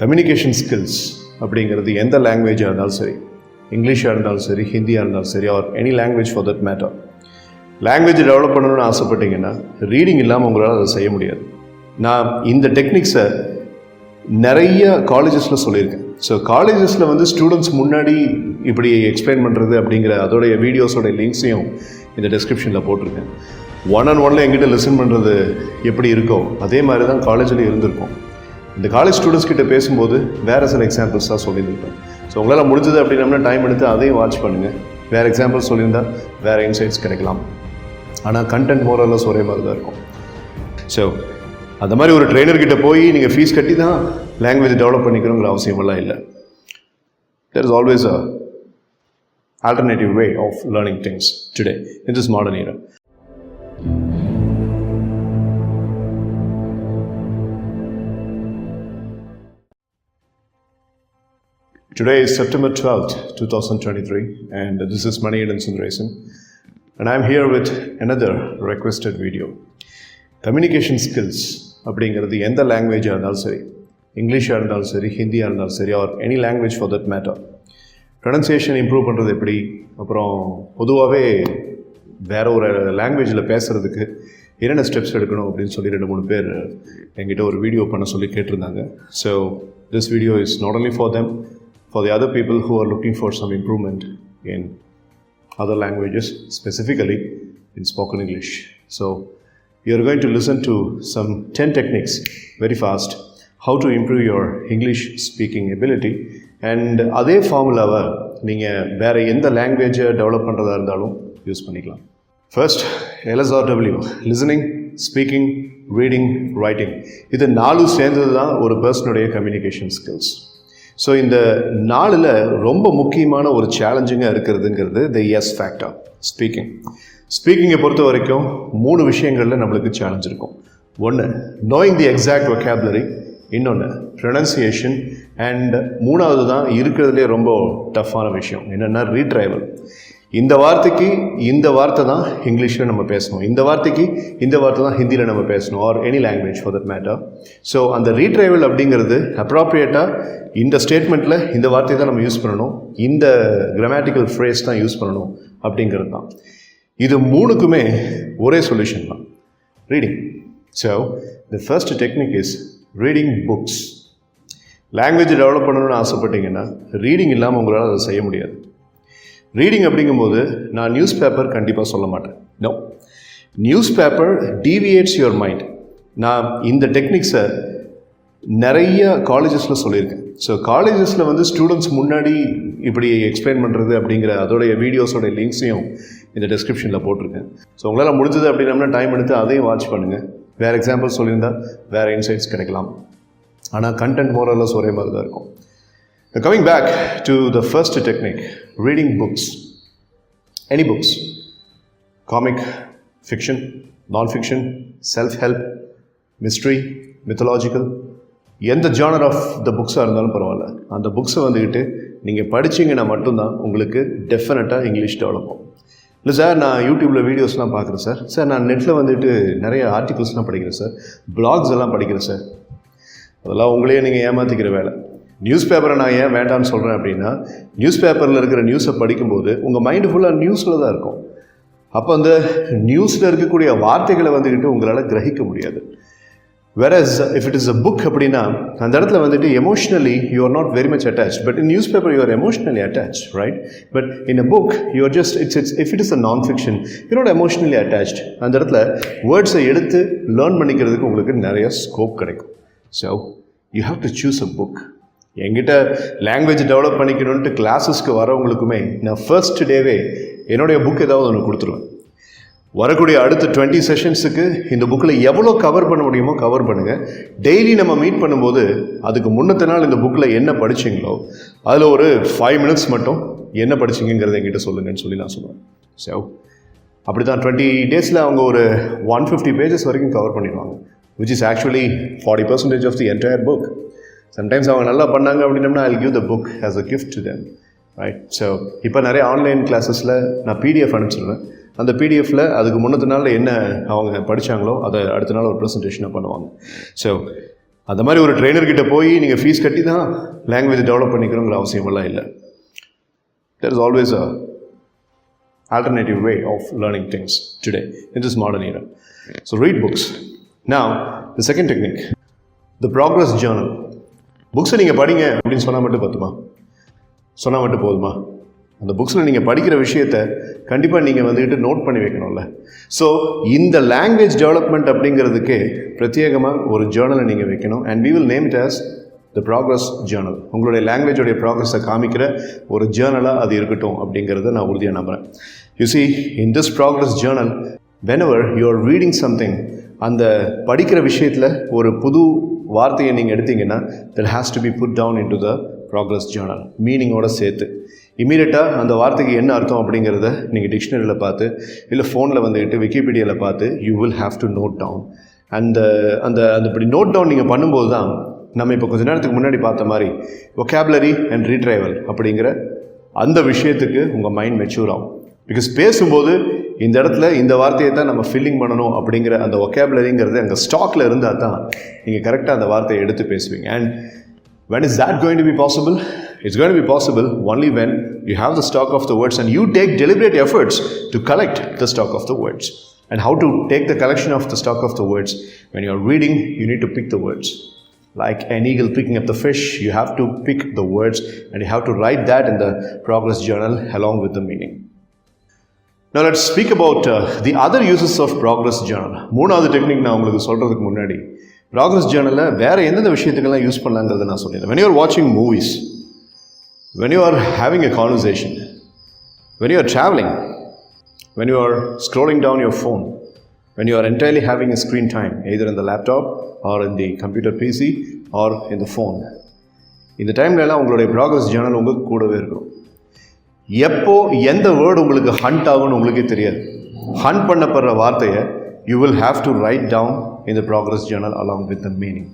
Communication skills அப்படிங்கிறது எந்த லாங்குவேஜாக இருந்தாலும் சரி, இங்கிலீஷாக இருந்தாலும் சரி, ஹிந்தியாக இருந்தாலும் சரி, or any language for that matter, language develop பண்ணணும்னு ஆசைப்பட்டீங்கன்னா ரீடிங் இல்லாமல் உங்களால் அதை செய்ய முடியாது. நான் இந்த டெக்னிக்ஸை நிறைய காலேஜஸில் சொல்லியிருக்கேன். ஸோ காலேஜஸில் வந்து ஸ்டூடெண்ட்ஸ் முன்னாடி இப்படி எக்ஸ்பிளைன் பண்ணுறது அப்படிங்கிற அதோடைய வீடியோஸோடைய லிங்க்ஸையும் இந்த டிஸ்கிரிப்ஷனில் போட்டிருக்கேன். 1-on-1 எங்கிட்ட லிசன் பண்ணுறது எப்படி இருக்கோ அதே மாதிரி தான் காலேஜில் இருந்திருக்கும். இந்த காலேஜ் ஸ்டூடெண்ட்ஸ் கிட்ட பேசும்போது வேறு சில எக்ஸாம்பிள்ஸ் தான் சொல்லியிருப்பேன். ஸோ உங்களால் முடிஞ்சது அப்படின்னா டைம் எடுத்து அதையும் வாட்ச் பண்ணுங்கள். வேறு எக்ஸாம்பிள்ஸ் சொல்லியிருந்தால் வேறு இன்சைட்ஸ் கிடைக்கலாம். ஆனால் கண்டென்ட் மோரலஸ் ஒரே மாதிரி தான் இருக்கும். ஸோ அந்த மாதிரி ஒரு ட்ரெயினர்கிட்ட போய் நீங்கள் ஃபீஸ் கட்டி தான் லாங்குவேஜ் டெவலப் பண்ணிக்கணுங்கிற அவசியமெல்லாம் இல்லை. There is always a alternative way of learning things today in this modern era. Today is September 12th, 2023, and this is Maniyadan Sundaresan, and I am here with another requested video. Communication skills அப்படிங்கிறது எந்த லாங்குவேஜாக இருந்தாலும் சரி, இங்கிலீஷாக இருந்தாலும் சரி, ஹிந்தியாக இருந்தாலும் சரி, or any language for that matter, pronunciation improve பண்ணுறது எப்படி, அப்புறம் பொதுவாகவே வேறு ஒரு லாங்குவேஜில் பேசுகிறதுக்கு என்னென்ன ஸ்டெப்ஸ் எடுக்கணும் அப்படின்னு சொல்லி 2-3 பேர் என்கிட்ட ஒரு வீடியோ பண்ண சொல்லி கேட்டிருந்தாங்க. So this video is not only for them, for the other people who are looking for some improvement in other languages, specifically in spoken English. So you are going to listen to some 10 techniques very fast, how to improve your English speaking ability. And அதே ஃபார்முலாவை நீங்கள் வேறு எந்த லாங்குவேஜை develop பண்ணுறதா இருந்தாலும் use பண்ணிக்கலாம். First LSRW, listening, speaking, reading, writing. இது 4 சேர்ந்தது தான் ஒரு பர்சனுடைய கம்யூனிகேஷன் ஸ்கில்ஸ். ஸோ இந்த 4ல் ரொம்ப முக்கியமான ஒரு சேலஞ்சிங்காக இருக்கிறதுங்கிறது த எஸ் ஃபேக்டர், ஸ்பீக்கிங். ஸ்பீக்கிங்கை பொறுத்த வரைக்கும் 3 விஷயங்களில் நம்மளுக்கு சேலஞ்ச் இருக்கும். 1, நோயிங் தி எக்ஸாக்ட் வொக்காபுலரி, இன்னொன்று ப்ரொனன்சியேஷன், அண்ட் 3வது தான் இருக்கிறதுலே ரொம்ப டஃப்பான விஷயம் என்னென்னா ரீட்ரைவல். இந்த வார்த்தைக்கு இந்த வார்த்தை தான் இங்கிலீஷில் நம்ம பேசணும், இந்த வார்த்தைக்கு இந்த வார்த்தை தான் ஹிந்தியில் நம்ம பேசணும், or any language for that matter. So அந்த ரீட்ரைவல் அப்படிங்கிறது அப்ராப்ரியேட்டாக இந்த ஸ்டேட்மெண்ட்டில் இந்த வார்த்தையை தான் நம்ம யூஸ் பண்ணணும், இந்த கிராமட்டிக்கல் ஃப்ரேஸ் தான் யூஸ் பண்ணணும் அப்படிங்கிறது தான். இது 3க்குமே ஒரே சொல்யூஷன் தான், reading. So the first technique is reading books. Language develop பண்ணணும்னு ஆசைப்பட்டீங்கன்னா ரீடிங் இல்லாமல் உங்களால் அதை செய்ய முடியாது. ரீடிங் அப்படிங்கும்போது நான் நியூஸ் பேப்பர் கண்டிப்பாக சொல்ல மாட்டேன். No, news paper deviates your mind. நான் இந்த டெக்னிக்ஸை நிறைய காலேஜஸில் சொல்லியிருக்கேன். ஸோ காலேஜஸில் வந்து ஸ்டூடெண்ட்ஸ் முன்னாடி இப்படி எக்ஸ்பிளைன் பண்ணுறது அப்படிங்கிற அதோடைய வீடியோஸோடைய லிங்க்ஸையும் இந்த டிஸ்கிரிப்ஷனில் போட்டிருக்கேன். ஸோ உங்களால் முடிஞ்சது அப்படின்னா டைம் எடுத்து அதையும் வாட்ச் பண்ணுங்கள். வேறு எக்ஸாம்பிள்ஸ் சொல்லியிருந்தால் வேறு இன்சைட்ஸ் கிடைக்கலாம். ஆனால் கண்டென்ட் மோரலஸ் ஒரே மாதிரி தான் இருக்கும். Coming back to the first technique, reading books, any books, comic, fiction, non fiction, self help, mystery, mythological, எந்த ஜானர் ஆஃப் த புக்ஸாக இருந்தாலும் பரவாயில்ல. அந்த புக்ஸை வந்துக்கிட்டு நீங்கள் படிச்சிங்கன்னா மட்டும்தான் உங்களுக்கு டெஃபினட்டாக இங்கிலீஷ் டெவலப் ஆகும். இல்லை சார், நான் யூடியூப்பில் வீடியோஸ்லாம் பார்க்குறேன் சார், சார் நான் நெட்டில் வந்துட்டு நிறைய ஆர்டிகல்ஸ்லாம் படிக்கிறேன் சார், பிளாக்ஸ் எல்லாம் படிக்கிறேன் சார், அதெல்லாம் உங்களையே நீங்கள் ஏமாற்றிக்கிற வேலை. நியூஸ் பேப்பரை நான் ஏன் வேண்டாம்னு சொல்கிறேன் அப்படின்னா, நியூஸ் பேப்பரில் இருக்கிற நியூஸை படிக்கும்போது உங்கள் மைண்டு ஃபுல்லாக நியூஸில் தான் இருக்கும். அப்போ அந்த நியூஸில் இருக்கக்கூடிய வார்த்தைகளை வந்துக்கிட்டு உங்களால் கிரகிக்க முடியாது. whereas if it is a book அப்படின்னா அந்த இடத்துல வந்துட்டு emotionally you are not very much attached, but in newspaper you are emotionally attached, right? But in a book you are just it's if it is a non fiction you're not emotionally attached. அந்த இடத்துல வேர்ட்ஸை எடுத்து learn பண்ணிக்கிறதுக்கு உங்களுக்கு நிறைய scope கிடைக்கும். So you have to choose a book. என்கிட்ட language develop பண்ணிக்கணுன்ட்டு கிளாஸஸ்க்கு வரவங்களுக்குமே நான் first டேவே என்னுடைய புக் ஏதாவது ஒன்று கொடுத்துருவேன். வரக்கூடிய அடுத்த 20 செஷன்ஸுக்கு இந்த புக்கில் எவ்வளோ கவர் பண்ண முடியுமோ கவர் பண்ணுங்கள். டெய்லி நம்ம மீட் பண்ணும்போது அதுக்கு முன்னத்த நாள் இந்த புக்கில் என்ன படிச்சிங்களோ அதில் ஒரு 5 minutes மட்டும் என்ன படிச்சிங்கிறத என்கிட்ட சொல்லுங்கன்னு சொல்லி நான் சொல்லுவேன். ஸோ அப்படி தான் 20 days அவங்க ஒரு 150 pages வரைக்கும் கவர் பண்ணிடுவாங்க, which is actually 40% of the entire book. Sometimes அவங்க நல்லா பண்ணாங்க அப்படின்னம்னா I'll give the book as a gift to them, right? So இப்போ நிறைய ஆன்லைன் கிளாஸஸில் நான் PDF அனுப்பிச்சிடுவேன். அந்த பிடிஎஃப்பில் அதுக்கு முன்னத்த நாளில் என்ன அவங்க படித்தாங்களோ அதை அடுத்த நாள் ஒரு ப்ரெசன்டேஷனாக பண்ணுவாங்க. ஸோ அந்த மாதிரி ஒரு ட்ரெயினர்கிட்ட போய் நீங்கள் ஃபீஸ் கட்டி தான் லாங்குவேஜ் டெவலப் பண்ணிக்கணுங்கிற அவசியமெல்லாம் இல்லை. There is always a alternative way of learning things today in this modern era. So read books. Now, the second technique, the progress journal. புக்ஸை நீங்கள் படிங்க அப்படின்னு சொன்னால் மட்டும் பத்துமா? சொன்னால் மட்டும் போதுமா? அந்த புக்ஸில் நீங்கள் படிக்கிற விஷயத்தை கண்டிப்பாக நீங்கள் வந்துக்கிட்டு நோட் பண்ணி வைக்கணும்ல. ஸோ இந்த லாங்குவேஜ் டெவலப்மெண்ட் அப்படிங்கிறதுக்கு பிரத்யேகமாக ஒரு ஜேர்னலை நீங்கள் வைக்கணும். And we will name it as the progress journal. உங்களுடைய லாங்குவேஜோடைய ப்ராக்ரஸை காமிக்கிற ஒரு ஜேர்னலாக அது இருக்கட்டும் அப்படிங்கிறத நான் உறுதியாக நம்புகிறேன். You see, in this progress journal, whenever you are reading something, அந்த படிக்கிற விஷயத்தில் ஒரு புது வார்த்தையை நீங்கள் எடுத்தீங்கன்னா that has to be put down into the progress journal, மீனிங்கோட சேர்த்து. இமீடியட்டாக அந்த வார்த்தைக்கு என்ன அர்த்தம் அப்படிங்கிறத நீங்கள் டிக்ஷனரியில் பார்த்து இல்லை ஃபோனில் வந்துக்கிட்டு விக்கிபீடியாவில் பார்த்து you will have to note down. அந்த அந்த அந்த இப்படி நோட் டவுன் நீங்கள் பண்ணும்போது தான் நம்ம இப்போ கொஞ்ச நேரத்துக்கு முன்னாடி பார்த்த மாதிரி vocabulary and retrieval அப்படிங்கிற அந்த விஷயத்துக்கு உங்கள் மைண்ட் மெச்சூர் ஆகும். பிகாஸ் பேசும்போது இந்த இடத்துல இந்த வார்த்தையை தான் நம்ம ஃபில்லிங் பண்ணணும் அப்படிங்கிற அந்த vocabularyங்கிறது அங்கே ஸ்டாக்கில் இருந்தால் தான் நீங்கள் கரெக்டாக அந்த வார்த்தையை எடுத்து பேசுவீங்க. And when is that going to be possible? It's going to be possible only when you have the stock of the words and you take deliberate efforts to collect the stock of the words. And how to take the collection of the stock of the words? When you are reading, you need to pick the words. Like an eagle picking up the fish, you have to pick the words and you have to write that in the progress journal along with the meaning. Now let's speak about the other uses of progress journal. மூணாவது technique நான் உங்களுக்கு சொல்கிறதுக்கு முன்னாடி progress journal-ல வேறு எந்தெந்த விஷயத்துக்கெல்லாம் use பண்ணலாங்கிறத நான் சொல்லிடுறேன். When you are watching movies, when you are having a conversation, when you are traveling, when you are scrolling down your phone, when you are entirely having a screen time, either in the laptop or in the computer PC or in the phone, இந்த டைம்லலாம் உங்களுடைய progress Journal உங்களுக்கு கூடவே இருக்கும். எப்போ எந்த word உங்களுக்கு hunt ஆகும்னு உங்களுக்கே தெரியாது. ஹண்ட் பண்ணப்படுற வார்த்தையை you will have to write down in the progress journal along with the meaning.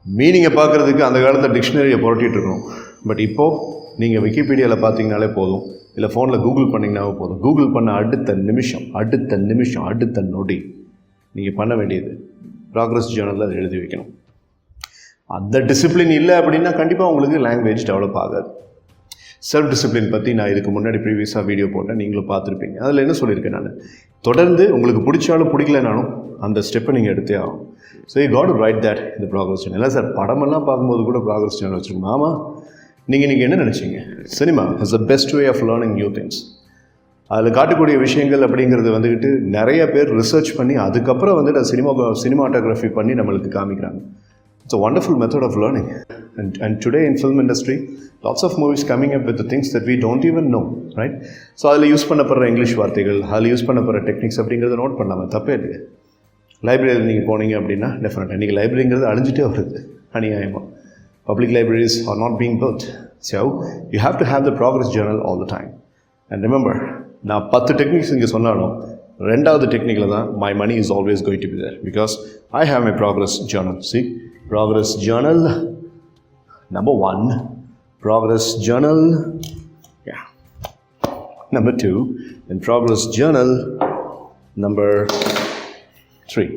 மீனிங்கை பார்க்குறதுக்கு அந்த காலத்தில் டிக்ஷனரியை புரட்டிகிட்டு இருக்கணும். பட் இப்போது நீங்கள் விக்கிபீடியாவில் பார்த்தீங்கனாலே போதும், இல்லை ஃபோனில் கூகுள் பண்ணிங்கனாவே போதும். கூகுள் பண்ண அடுத்த நொடி நீங்கள் பண்ண வேண்டியது ப்ராக்ரஸ் ஜேர்னலில் அதை எழுதி வைக்கணும். அந்த டிசிப்ளின் இல்லை அப்படின்னா கண்டிப்பாக உங்களுக்கு லாங்குவேஜ் டெவலப் ஆகாது. செல்ஃப் டிசிப்ளின் பற்றி நான் இதுக்கு முன்னாடி ப்ரீவியஸாக வீடியோ போட்டேன், நீங்களும் பார்த்துருப்பீங்க. அதில் என்ன சொல்லியிருக்கேன் நான், தொடர்ந்து உங்களுக்கு பிடிச்சாலும் பிடிக்கலனாலும் அந்த ஸ்டெப்பை நீங்கள் எடுத்தே ஆகும். So you got to write that இந்த ப்ராக்ரஸ் சேனல். இல்லை சார் படமெல்லாம் பார்க்கும்போது கூட ப்ராக்ரஸ் சேனல் வச்சுருக்கோம். ஆமாம், நீங்கள் என்ன நினச்சிங்க? Cinema is the best way of learning new things. அதில் காட்டக்கூடிய விஷயங்கள் அப்படிங்கிறது வந்துக்கிட்டு நிறைய பேர் ரிசர்ச் பண்ணி அதுக்கப்புறம் வந்துட்டு சினிமாட்டோகிராஃபி பண்ணி நம்மளுக்கு காமிக்கிறாங்க. It's a wonderful method of learning. And today in film industry, lots of movies coming up with the things that we don't even know, right? So அதில் யூஸ் பண்ணப்படுற இங்கிலீஷ் வார்த்தைகள், அதில் யூஸ் பண்ணப்படுற டெக்னிக்ஸ் அப்படிங்கிறத note பண்ணாமல் தப்பே இல்லை. லைப்ரரியில் நீங்கள் போனீங்க அப்படின்னா டெஃபினட்டாக இன்றைக்கி லைப்ரரிங்கிறது அழிஞ்சிட்டே வருது அநியாயமாக. Public libraries are not being built. So you have to have the progress journal all the time. And remember, நான் 10 டெக்னிக்ஸ் இங்கே சொன்னாலும் ரெண்டாவது டெக்னிக்கில் தான் my money is always going to be there because I have my progress journal. See? Progress journal number 1, progress journal number 2, and progress journal number 3.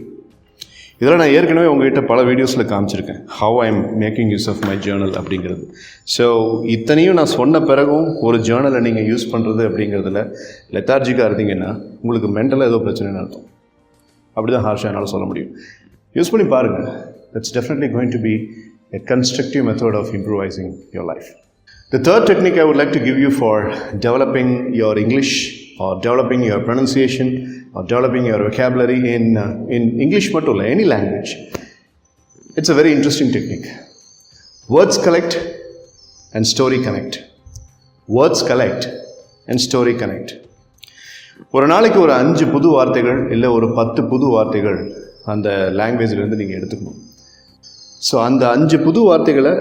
இதெல்லாம் நான் ஏற்கனவே உங்கள்கிட்ட பல வீடியோஸில் காமிச்சிருக்கேன், how I am making use of my journal அப்படிங்கிறது. So இத்தனையும் நான் சொன்ன பிறகும் ஒரு ஜேர்னலை நீங்கள் யூஸ் பண்ணுறது அப்படிங்கிறதுல லெத்தார்ஜிக்காக இருந்தீங்கன்னா உங்களுக்கு மென்டலாக ஏதோ பிரச்சனைன்னு அர்த்தம். அப்படி தான் ஹார்ஷாக என்னால் சொல்ல முடியும். யூஸ் பண்ணி பாருங்கள். That's definitely going to be a constructive method of improvising your life. The third technique I would like to give you for developing your English or developing your pronunciation or developing your vocabulary in English matula, any language. It's a very interesting technique. Words collect and story connect. Words collect and story connect. ஒரு நாளைக்கு ஒரு 5 புது வார்த்தைகள் இல்லை ஒரு 10 புது வார்த்தைகள் அந்த லாங்குவேஜ்லேருந்து நீங்கள் எடுத்துக்கணும். ஸோ அந்த 5 புது வார்த்தைகளை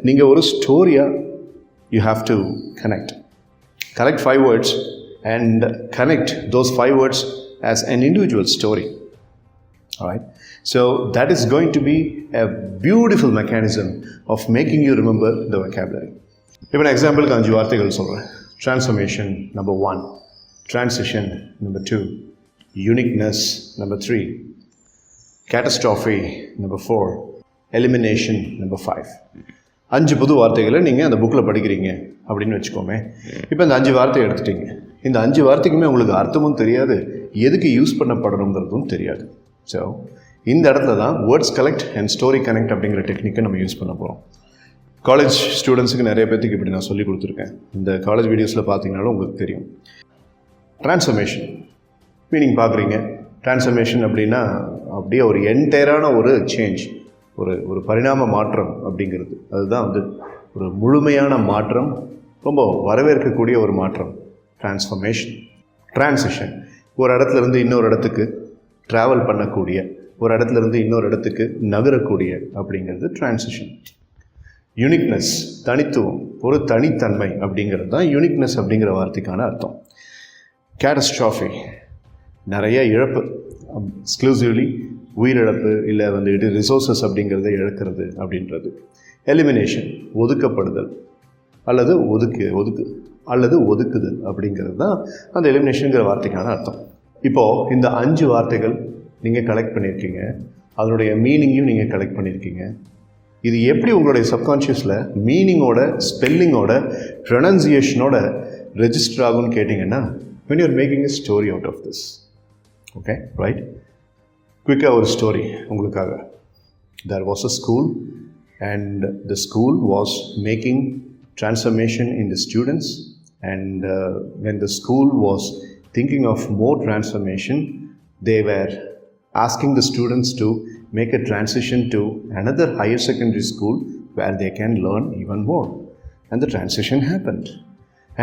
நீங்கள் ஒரு ஸ்டோரியாக you have to connect. Collect 5 words and connect those 5 words as an individual story. All right? So that is going to be a beautiful mechanism of making you remember the vocabulary. இப்போ நான் எக்ஸாம்பிளுக்கு 5 வார்த்தைகள் சொல்கிறேன். Transformation number 1, transition number 2, uniqueness number 3, catastrophe number 4, elimination number 5. 5 புது வார்த்தைகளை நீங்கள் அந்த புக்கில் படிக்கிறீங்க அப்படின்னு வச்சுக்கோமே. இப்போ இந்த 5 வார்த்தையை எடுத்துட்டீங்க. இந்த 5 வார்த்தைக்குமே உங்களுக்கு அர்த்தமும் தெரியாது, எதுக்கு யூஸ் பண்ணப்படணுங்கிறதும் தெரியாது. ஸோ இந்த இடத்துல தான் words collect and story connect அப்படிங்கிற டெக்னிக்கை நம்ம யூஸ் பண்ண போகிறோம். காலேஜ் ஸ்டூடெண்ட்ஸுக்கு நிறைய பேருக்கு இப்படி நான் சொல்லி கொடுத்துருக்கேன். இந்த காலேஜ் வீடியோஸில் பார்த்தீங்கன்னாலும் உங்களுக்கு தெரியும். ட்ரான்ஸ்ஃபர்மேஷன் மீனிங் பார்க்குறீங்க. ட்ரான்ஸ்ஃபர்மேஷன் அப்படின்னா அப்படியே ஒரு என்டையரான ஒரு சேஞ்ச், ஒரு பரிணாம மாற்றம் அப்படிங்கிறது. அதுதான் ஒரு முழுமையான மாற்றம், ரொம்ப வரவேற்கக்கூடிய ஒரு மாற்றம். ட்ரான்ஸ்ஃபர்மேஷன். ட்ரான்சிஷன் ஒரு இடத்துலேருந்து இன்னொரு இடத்துக்கு ட்ராவல் பண்ணக்கூடிய, ஒரு இடத்துலேருந்து இன்னொரு இடத்துக்கு நகரக்கூடிய அப்படிங்கிறது ட்ரான்சிஷன். யூனிக்னஸ் தனித்துவம், ஒரு தனித்தன்மை அப்படிங்கிறது தான் யூனிக்னஸ் அப்படிங்கிற வார்த்தைக்கான அர்த்தம். கேட்டஸ்ட்ராஃபி நிறைய இழப்பு, எக்ஸ்க்ளூசிவ்லி உயிரிழப்பு இல்லை ரிசோர்ஸஸ் அப்படிங்கிறத இழக்கிறது அப்படின்றது. எலிமினேஷன் ஒதுக்கப்படுதல் அல்லது ஒதுக்குதல் அப்படிங்கிறது தான் அந்த எலிமினேஷனுங்கிற வார்த்தைக்கான அர்த்தம். இப்போது இந்த 5 வார்த்தைகள் நீங்கள் கலெக்ட் பண்ணியிருக்கீங்க, அதனுடைய மீனிங்கையும் நீங்கள் கலெக்ட் பண்ணியிருக்கீங்க. இது எப்படி உங்களுடைய சப்கான்ஷியஸில் மீனிங்கோட, ஸ்பெல்லிங்கோட, ப்ரொனன்சியேஷனோட ரெஜிஸ்டர் ஆகும்னு கேட்டிங்கன்னா, when you are making a story out of this. Okay, right? குயிக்காக ஒரு ஸ்டோரி உங்களுக்காக. There was a school and the school was making transformation in the students, and when the school was thinking of more transformation, they were asking the students to make a transition to another higher secondary school where they can learn even more. And the transition happened.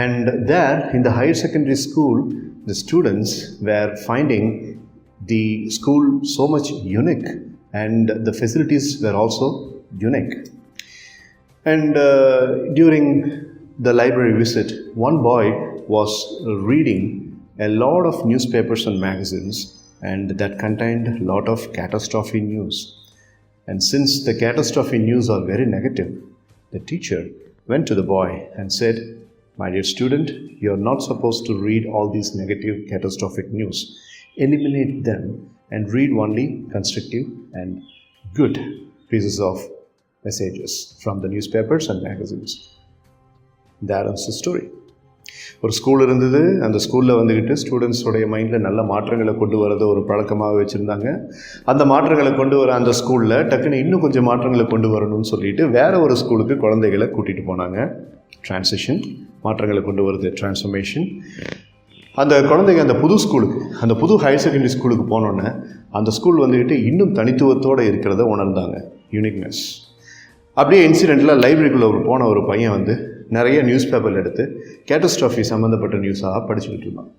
And there in the higher secondary school, the students were finding the school so much unique, and the facilities were also unique. And during the library visit, one boy was reading a lot of newspapers and magazines, and that contained a lot of catastrophe news. And since the catastrophe news are very negative, the teacher went to the boy and said, "My dear student, you are not supposed to read all these negative catastrophic news. Eliminate them and read only constructive and good pieces of messages from the newspapers and magazines." That is the story. ஒரு school இருந்தது. அந்த ஸ்கூலில் ஸ்டூடெண்ட்ஸோடைய மைண்டில் நல்ல மாற்றங்களை கொண்டு வரதை ஒரு பழக்கமாக வச்சுருந்தாங்க. அந்த மாற்றங்களை கொண்டு வர அந்த ஸ்கூலில் டக்குன்னு இன்னும் கொஞ்சம் மாற்றங்களை கொண்டு வரணும்னு சொல்லிட்டு வேறு ஒரு ஸ்கூலுக்கு குழந்தைகளை கூட்டிகிட்டு போனாங்க. ட்ரான்சிஷன், மாற்றங்களை கொண்டு வருது, ட்ரான்ஸ்ஃபர்மேஷன். அந்த குழந்தைங்க அந்த புது ஸ்கூலுக்கு, அந்த புது ஹையர் செகண்டரி ஸ்கூலுக்கு போனோன்னே அந்த ஸ்கூல் இன்னும் தனித்துவத்தோடு இருக்கிறத உணர்ந்தாங்க, யூனிக்னஸ். அப்படியே இன்சிடெண்ட்டில் லைப்ரரிக்குள்ளே போன ஒரு பையன் நிறைய நியூஸ் பேப்பர் எடுத்து கேட்டஸ்ட்ராஃபி சம்மந்தப்பட்ட நியூஸாக படிச்சுக்கிட்டு இருந்தான்.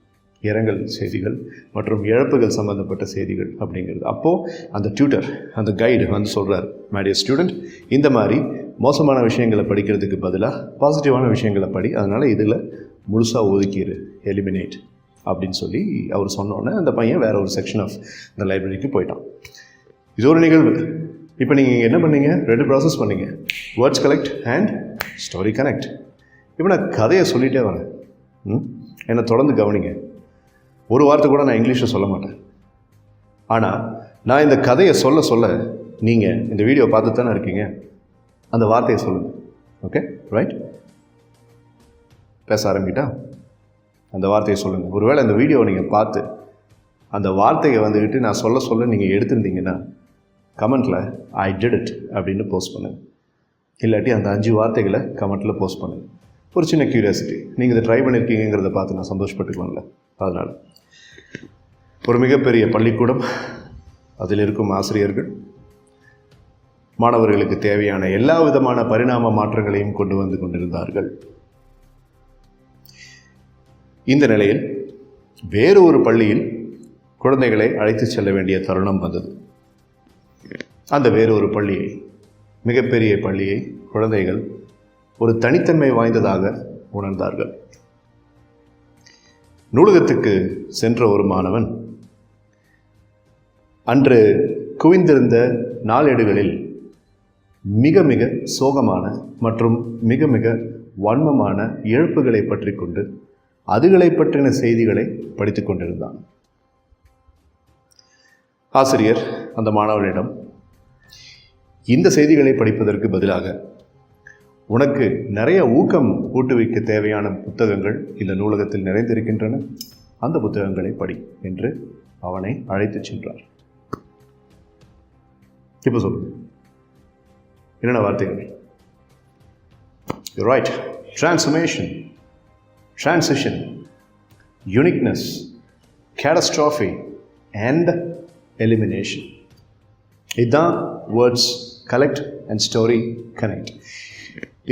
இரங்கல் செய்திகள் மற்றும் இழப்புகள் சம்மந்தப்பட்ட செய்திகள் அப்படிங்கிறது. அப்போது அந்த டியூட்டர், அந்த கைடு சொல்கிறார், "மை டியர் ஸ்டூடெண்ட், இந்த மாதிரி மோசமான விஷயங்களை படிக்கிறதுக்கு பதிலாக பாசிட்டிவான விஷயங்களை படி, அதனால் இதில் முழுசாக ஒதுக்கிடு, எலிமினேட்" அப்படின்னு சொல்லி அவர் சொன்னோன்னே அந்த பையன் வேறு ஒரு செக்ஷன் ஆஃப் இந்த லைப்ரரிக்கு போயிட்டான். இது ஒரு நிகழ்வு. இப்போ நீங்கள் என்ன பண்ணீங்க? 2 ப்ராசஸ் பண்ணீங்க, words collect and story connect. இப்போ நான் கதையை சொல்லிகிட்டே வரேன், என்னை தொடர்ந்து கவனிங்க. ஒரு வார்த்தை கூட நான் இங்கிலீஷில் சொல்ல மாட்டேன். ஆனால் நான் இந்த கதையை சொல்ல நீங்கள் இந்த வீடியோ பார்த்து தானே இருக்கீங்க, அந்த வார்த்தையை சொல்லுங்கள். Okay, right? பேச ஆரம்பிக்கிட்டா அந்த வார்த்தையை சொல்லுங்கள். ஒருவேளை இந்த வீடியோவை நீங்கள் பார்த்து அந்த வார்த்தையை நான் சொல்ல நீங்கள் எடுத்திருந்தீங்கன்னா கமெண்ட்டில் "ஐ டிட் இட்" அப்படின்னு போஸ்ட் பண்ணுங்கள். இல்லாட்டி அந்த 5 வார்த்தைகளை கமெண்ட்டில் போஸ்ட் பண்ணுங்கள். ஒரு சின்ன க்யூரியாசிட்டி, நீங்கள் இதை ட்ரை பண்ணியிருக்கீங்கிறத பார்த்து நான் சந்தோஷப்பட்டுக்கலாம்ல. அதனால் ஒரு மிகப்பெரிய பள்ளிக்கூடம், அதில் இருக்கும் ஆசிரியர்கள் மாணவர்களுக்கு தேவையான எல்லா விதமான பரிணாம மாற்றங்களையும் கொண்டு வந்து கொண்டிருந்தார்கள். இந்த நிலையில் வேறு ஒரு பள்ளியில் குழந்தைகளை அழைத்து செல்ல வேண்டிய தருணம் வந்தது. அந்த வேறு ஒரு பள்ளியை, மிகப்பெரிய பள்ளியை குழந்தைகள் ஒரு தனித்தன்மை வாய்ந்ததாக உணர்ந்தார்கள். நூலகத்துக்கு சென்ற ஒரு மாணவன் அன்று குவிந்திருந்த நாளேடுகளில் மிக மிக சோகமான மற்றும் மிக மிக வன்மமான இழப்புகளை பற்றி கொண்டு அதுகளை பற்றின செய்திகளை படித்து கொண்டிருந்தான். ஆசிரியர் அந்த மாணவனிடம், இந்த செய்திகளை படிப்பதற்கு பதிலாக உனக்கு நிறைய ஊக்கம் ஊட்டுவிக்க தேவையான புத்தகங்கள் இந்த நூலகத்தில் நிறைந்திருக்கின்றன, அந்த புத்தகங்களை படி என்று அவனை அழைத்துச் சென்றார். இப்போ சொல்லுங்க, என்னென்ன வார்த்தைகள்? You're right. Transformation, transition, uniqueness, catastrophe and elimination. இதுதான் words collect and story connect.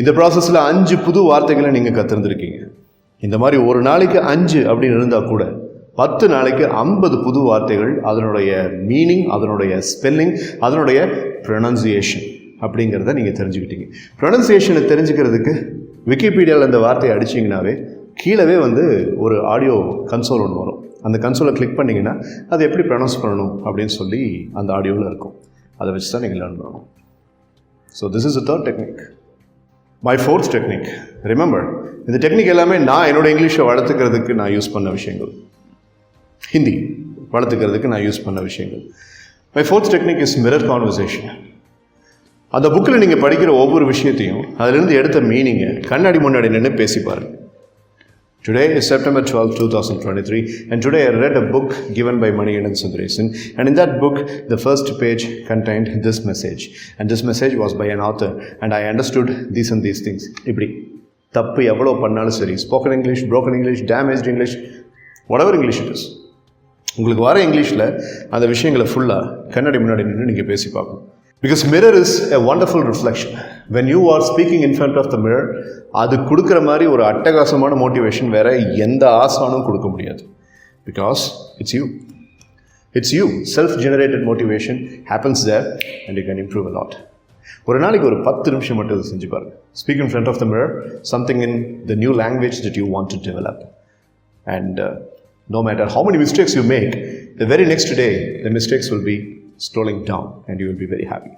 இந்த ப்ராசஸில் 5 புது வார்த்தைகளை நீங்கள் கற்றுருந்துருக்கீங்க. இந்த மாதிரி ஒரு நாளைக்கு 5 அப்படின்னு இருந்தால் கூட 10 நாளைக்கு 50 புது வார்த்தைகள், அதனுடைய மீனிங், அதனுடைய ஸ்பெல்லிங், அதனுடைய ப்ரொனன்சியேஷன் அப்படிங்கிறத நீங்கள் தெரிஞ்சுக்கிட்டீங்க. ப்ரொனன்சியேஷனை தெரிஞ்சுக்கிறதுக்கு விக்கிபீடியாவில் அந்த வார்த்தையை அடிச்சிங்கனாவே கீழவே ஒரு ஆடியோ கன்சோல் ஒன்று வரும். அந்த கன்சோலை கிளிக் பண்ணிங்கன்னா அது எப்படி ப்ரொனவுன்ஸ் பண்ணணும் அப்படின்னு சொல்லி அந்த ஆடியோவில் இருக்கும். அதை வச்சு தான் நீங்கள் லேர்ன் பண்ணணும். So this is the third technique. My fourth technique. Remember, இந்த டெக்னிக் எல்லாமே நான் என்னோடய இங்கிலீஷை வளர்த்துக்கிறதுக்கு நான் யூஸ் பண்ண விஷயங்கள், ஹிந்தி வளர்த்துக்கிறதுக்கு நான் யூஸ் பண்ண விஷயங்கள். My fourth technique is mirror conversation. அந்த புக்கில் நீங்கள் படிக்கிற ஒவ்வொரு விஷயத்தையும் அதிலிருந்து எடுத்த மீனிங்கை கண்ணாடி முன்னாடி நின்று பேசி பாருங்கள். Today is September 12, 2023, and today I read a book given by Maniyandan Sundaresan, and in that book, the first page contained this message, and this message was by an author, and I understood these and these things. இப்படி தப்பு எவ்வளோ பண்ணாலும் சரி, spoken English, broken English, damaged English, whatever English it is, உங்களுக்கு வர இங்கிலீஷில் அந்த விஷயங்களை ஃபுல்லாக கண்ணாடி முன்னாடி நின்று நீங்கள் பேசி பார்க்கணும். Because mirror is a wonderful reflection. When you are speaking in front of the mirror, அது கொடுக்குற மாதிரி ஒரு அட்டகாசமான மோட்டிவேஷன் வேற எந்த ஆசானும் கொடுக்க முடியாது. Because it's you. It's you. Self-generated motivation happens there and you can improve a lot. ஒரு நாளைக்கு ஒரு 10 நிமிஷம் மட்டும் இதை செஞ்சு பாருங்க. Speak in front of the mirror, something in the new language that you want to develop. And no matter how many mistakes you make, the very next day, the mistakes will be scrolling down and you will be very happy.